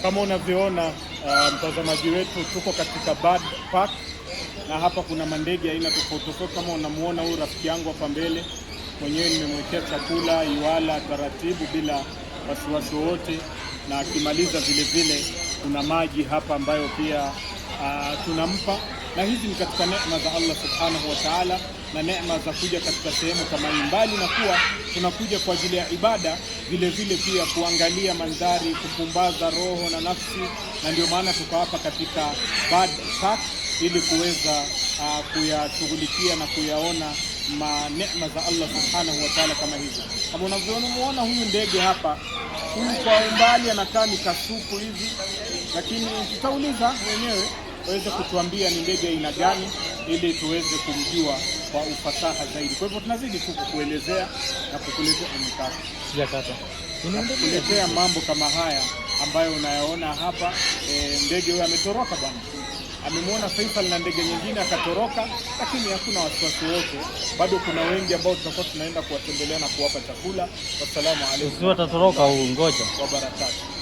Kama unavyoona mtazamaji wetu, tuko katika bird park na hapa kuna mandege aina tofauti tofauti. Kama unamuona huyu rafiki yangu hapa mbele, mwenyewe nimemwekea chakula iwala taratibu bila wasiwasi wote, na akimaliza vile vile kuna maji hapa ambayo pia tunampa. Na hizi ni katika neema za Allah subhanahu wa ta'ala, na neema za kuja katika sehemu kama hii. Mbali na kuwa tunakuja kwa ajili ya ibada, vile vile pia kuangalia mandhari, kupumbaza roho na nafsi, na ndio maana tukawapa katika bird park ili kuweza kuyashughulikia na kuyaona neema za Allah subhanahu wa ta'ala kama hizo. Kama unavyoona huyu ndege hapa, huyu kwa umbali anakaa ni kasuku hivi, lakini tutauliza wenyewe waweze kutuambia ni ndege aina gani ili tuweze kumjua kwa ufasaha zaidi. Kwa hivyo tunazidi tu kukuelezea na kukuletea kukuletea mambo kama haya ambayo unayaona hapa. Ndege huyo ametoroka bwana, amemwona Faisal na ndege nyingine akatoroka, lakini hakuna wasiwasi wote. Bado kuna wengi ambao tutakuwa tunaenda kuwatembelea na kuwapa chakula. Wassalamu alaykum. Usiwatatoroka huu, ngoja wa barakatuh.